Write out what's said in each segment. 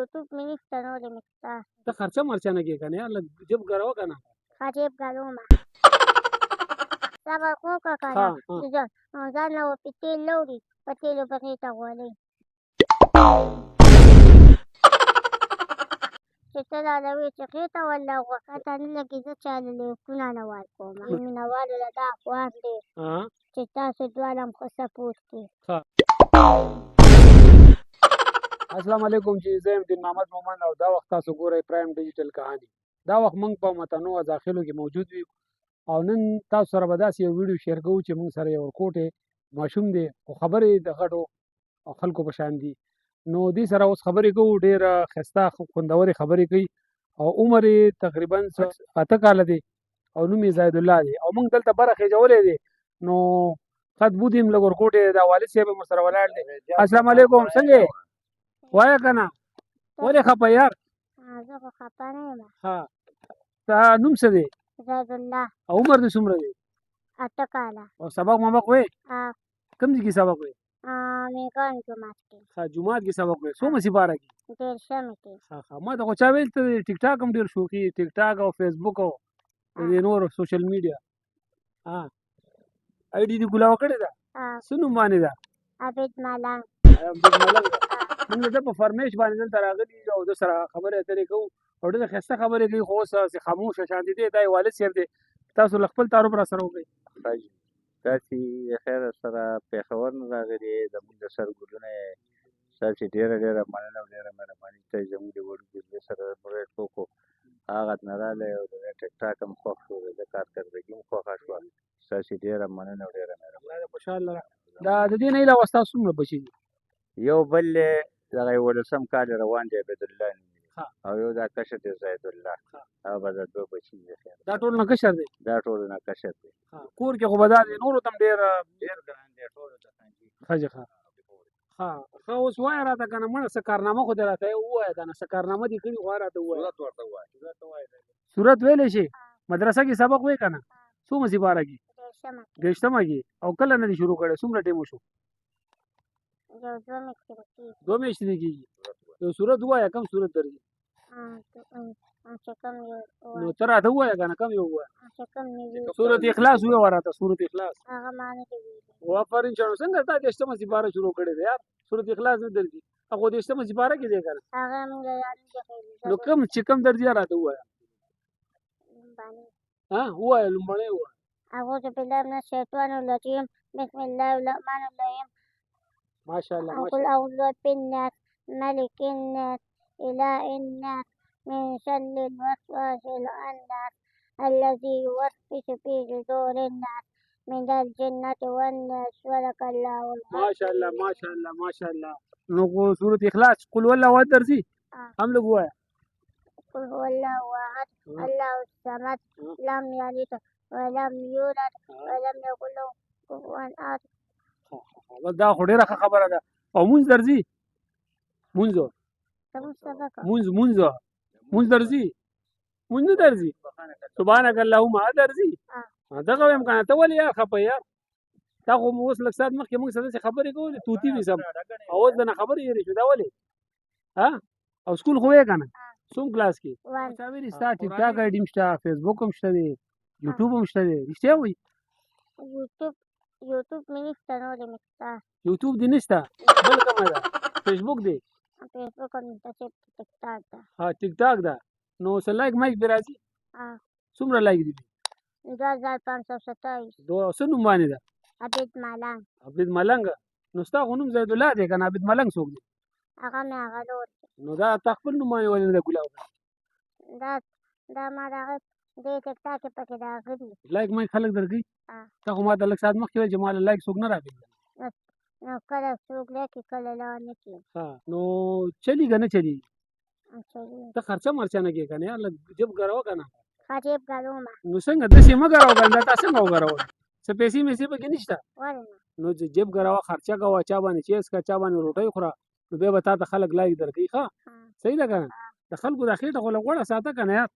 YouTube minister no de mista. ته خرچه مرچه نه کې کنه یار جب غراو کنه Kajib galuma. Sabar ko ka ها kana. ها Diyan. Zana wa pitil lori. Patilo bakita wali. Kitala lawi chikita wala wakata nila giza chala le kuna na walko ma. Mina wala la da kwande. ها Chita sudwala mkosa puski. ها السلام علیکم چې زه يم دین محمد مومن او دا وخت تاسو ګورئ پرایم ډیجیټل کہانی دا وخت موږ په متنوع داخلو کې موجود یو او نن تاسو سره به داسې یو ویډیو شیر کوو چې موږ سره یو ورکوټی ماشوم دی خو خبرې د غټو خلکو په شان دي نو دې سره اوس خبرې کوو ډېره ښایسته خوندورې خبرې کوي او عمر یې تقریبا 8 کاله دی او نوم یې زاید الله دی او موږ دلته بره خېجولی دی نو خط بودیم لږ ورکوټی دا والد صاحب هم ورسره ولاړ دی السلام علیکم څنګه یې وایه که نه ولې خفه یار زه خو خفه نه یم. ها ستا نوم څه دی زید الله او عمر دې څومره دی 8 کاله. او سبق مبق وې اه کوم ځای کې سبق وې میګان جومات کې. ښه جومات کې سبق وې څومره سپاره کې ډېر شمې کې. ښه ښه ما ته خو چا ویل ته ټیک ټاک هم ډېر شوقي ټیک ټاک او فیسبوک او دې نور سوشل میډیا ها آی ډي دې ګولاوه کړې ده څه نوم باندې ده عبید ملنګ. عبد الملک ده موږ د په فرمیش باندې دلته راغلي یو او د سره خبرې اترې کوو او ډېرې ښایسته خبرې کوي خو اوس هسې خاموشه شانتې دی دا یې والد صاحب دی تاسو له خپل تعارف را سره وکړئ تاسې خیر سره پېښور نه راغلي زموږ د سر ګلونه یې تاسې ډېره ډېره مننه او ډېره مهرباني ته زموږ د وړوکي زوی سره موږ وکړو هغه نه راغلی او د ټیک ټاک هم خوښ شو د کارکردګي هم خوښه شوه تاسې ډېره مننه او ډېره مهرباني خوشحاله دا د دې نه علاوه ستاسو څومره بچي دي یو بل یې دغه 18 کال روان دی عبیدالله نوم او یو دا کشر دی زید الله هغه به د 2 بچي دي دا ټول نه کشر دی دا ټول نه کشر دی کور کې خو به دا دی نورو ته هم ډېر ګران دی ټولو ته ښه ښه ها ښه اوس وایه راته که نه مړه څه کارنامه خو دې راته ووایه که نه څه کارنامه دې کړي خو راته ووایه صورت ویلی شي مدرسه کې سبق وایې که نه څومره سپاره کې دېرشتمه کې او کله نه دې شروع کړی څومره ټایم وشو یو 2 میاشتې کېږي. 2 میاشتې دې کېږي یو صورت ووایه کم صورت درځي چې کوم یو نو ته راته ووایه که نه کم یو ووایه چې کوم یو صورت اخلاص ووایه راته صورت اخلاص هغه ما نه دی ویلي. آفرین شانو څنګه تا دېرشتمه سپاره شروع کړې ده یار صورت اخلاص نه درځي هغه دېرشتمه سپاره کې دی که نه هغه موږ یاد نه دی کړی. نو کم چې کم درځي راته ووایه ها ووایه لومړی ووایه أعوذ بالله من الشيطان الرجيم بسم الله الرحمن الرحيم ماشاءالله قل أعوذ برب الناس ملك الناس إله الناس من شر الوسواس الخناس الذي يوسوس في صدور الناس من الجنة والناس صدق الله العظيم. ماشاءالله ماشاءالله ماشاءالله نو صورت اخلاص قل والله احد درځي هم لږ ووایه قل هو الله أحد الله الصمد لم يلد ولم يولد ولم يكن له كفوا أحد. دا خو ډېره ښه خبره ده او مونځ درځي مونځ مونځ درځي مونځ نه درځي سبحانک اللهم درځي دغه وایم که نه ته ولې یار خفه یار تا خو اوس لږ ساعت مخکې موږ سره داسې خبرې کولې توتي وې سم او اوس د نه خبرې هېرې شو دا ولې ها او سکول خو وې که نه څوم کلاس کې چا ویلي ستا ټیک ټاک آی ډي هم شته فیسبوک هم شته دی یوټیوب هم شته دی رښتیا وایي یوټیوب مې نشته نو د مې یوټیوب دې نشته بل کومه ده فیسبوک دی فیسبوک هم نشته چې ټیک ټاک ده. ها ټیک ټاک ده نو څه لایک مایک دې راځي څومره لایک دي 2527 څه نوم باندې ده عبید ملنګ. عبید ملنګ نو ستا خو نوم زید الله دی که نه عبید ملنګ څوک دی هغه مې هغه لور دی. نو دا تا خپل نوم باندې ولې نه ده ګولاو دا ما د هغه دې ټیک ټاک کې پکې راغلي لایک مایک خلک درکوي تا خو ما ته لږ ساعت مخکې ویل چې ما له لایک څوک نه راکوي نو کله څوک لیکي کله لا نه کوي. نو چلیږي نه چلیږي چلیږي ته خرچه مرچه نه کوې که نه یار لږ جب ګراوه که نه خجیب ګلومه نو څنګه داسې مه ګراوه که نه دا تا څنګه وګراوه څه پیسې میسې پکې نشته ولې نه نو جب ګراوه خرچه کوه چا باندې چیز که چا باندې روټۍ خوره نو بیا به تا ته خلک لایک درکوي ښه صحیح ده که نه د خلکو د خېټه خو لږ غوړه ساته که نه یار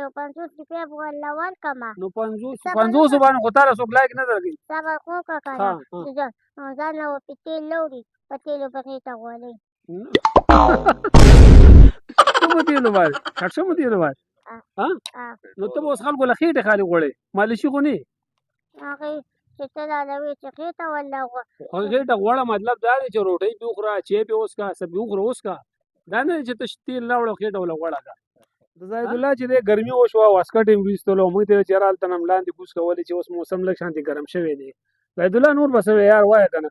یو 50 روپۍ به ورله ورکړمه نو 50 باندې خو تاله څوک لایک نه درکوي صبر وکړه که نه ځان له پتېل لوري پتېلو پکې ته غولي څه مو دې نو باندې کټ څه مو دې نو باندې نو ته به اوس خلکو له خېټې خالي غواړې مالشي خو نه یې هغې چې ته راله وې چې خېټه ولا خو خېټه غواړه مطلب دا دی چې روټۍ پې وخوره چای پې وڅښه څه پې وخوره وڅښه دا نه دی چې تش تېل راوړه او خېټه وله غوړه کړه د زاهد الله چې دی ګرمي وشوه واسکټ یې ویستلو موږ ته ویل چې یاره هلته نه هم لاندې کوز کولې چې اوس موسم لږ شانتې ګرم شوی دی زاهد الله نور به څه وی یار وایه که نه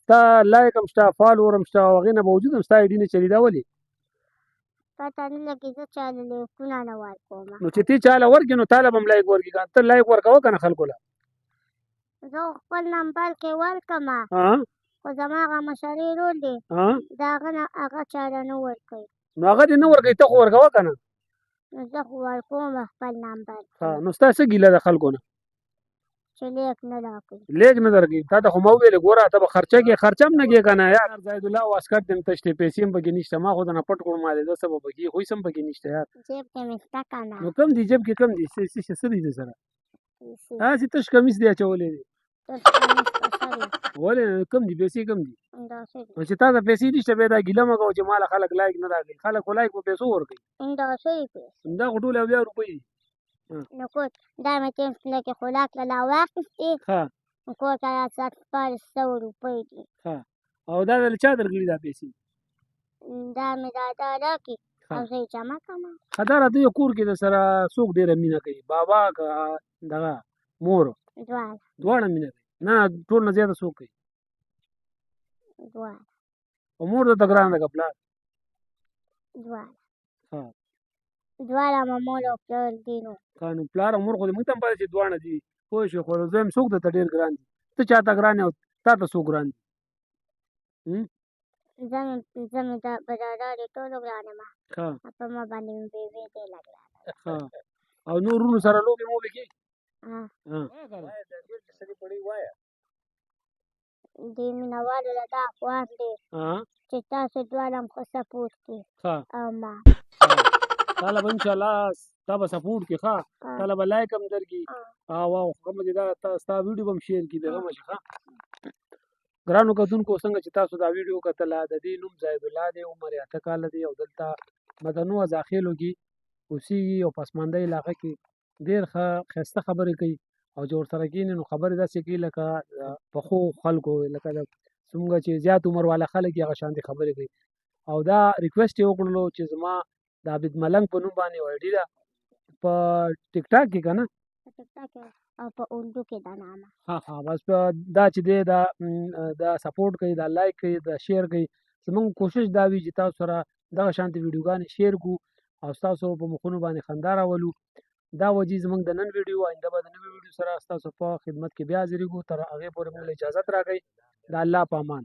ستا لایک هم شته فالوور هم شته او هغې نه باوجود هم ستا ایډي نه چلېده ولې پته نه لګي زه چاله لیکونه نه ورکوم نو چې تی چاله ورکړې نو تاله به هم لایک ورکړي که ته لایک ورکوه که نه خلکو له زه خپل نمبر کې ورکړم خو زما هغه مشرې رول دی د هغه نه هغه چاله نه ورکوي نو هغه دې نه ورکوي ته خو ورکوه که نه نو زه خو ورکوم خپل نمبر نو ستا څه ګیله ده خلکو نه چې لیک نه راکوي لیک نه درکوي تا ته خو ما وویلې ګوره ته به خرچه کې خرچه هم نه کړې که نه یار زاهد الله واسکټ دې هم تشتې پیسې هم پکې نشته ما خو درنه پټ کړو ما دې ده څه به پکې خو هېڅ هم پکې نشته یار جیب کې مې شته که نه نو کم دي جیب کې کم دي څه دي در سره هسې تش کمیس دی اچولی دی ولې کم دي پیسې کم دي نو چې تا ته پیسې نشته بیا دا ګیله مه کوه چې ما له خلک لایک نه راکوي خلک خو لایک په پیسو ورکوي دا خو ټول اویا روپۍ دي نو کور دا مې ټینس لکې خوراک له لا واخیستې نو کور ته راځه 400 روپۍ دي او دا دله چا درکړي دا پیسې دا مې دادا راکړي او زه یې جمع کړم ښه دا راته وایه کور کې د سره څوک ډېره مینه کوي بابا که دغه مور دواړه مینه کوي نه ټول نه زیاته څوک کوي او مور درته ګرانه ده که پلار دواړه مو مور او پلار دي نو نو پلار او مور خو دې موږ ته هم پته چې دواړه دي پوه شوې خو دویم څوک درته ډېر ګران دي ته چا ته ګران یې او تا ته څوک ګران دي زه مې د برادرې ټولو ګران یم په ما باندې مې بېبې ډېره ګرانه او نور ورونو سره لوبې موبې کوي د مینهوالو له دا افغان دی چې تاسو دواړه هم ښه سپورټ کړي او ما تاله به انشاءالله تا به سپورټ کړي ښه تاله به لایک هم درکړي او غمه دې دا ستا ویډیو به هم شیر کړي بېغمه شي ښه ګرانو کتونکو څنګه چې تاسو دا ویډیو کتله د دې نوم زاهد الله دی عمر یې 8 کاله دی او دلته مدنو ازاخیلو کې اوسېږي او پسمانده علاقه کې ډېر ښه ښایسته خبرې کوي او چې ورسره کښېني نو خبرې داسې کوي لکه پخو خلکو لکه څومره چې زیات عمر والا خلک یې هغه شانتې خبرې کوي او دا ریکویسټ یې وکړلو چې زما د عابد ملنګ په نوم باندې یو آیډي ده په ټیک ټاک کې که نه او په اردو کې دا نامه بس دا چې دی دا سپورټ کوي دا لایک کوي دا شیر کوي زموږ کوشش دا وي چې تاسو سره دغه شانتې ویډیوګانې شیر کړو او ستاسو په مخونو باندې خندا راولو دا وجې زموږ د نن ویډیو آینده به د نوې ویډیو سره ستاسو په خدمت کې بیا حاضرېږو تر هغې پورې موږ له اجازت راکوئ د الله په امان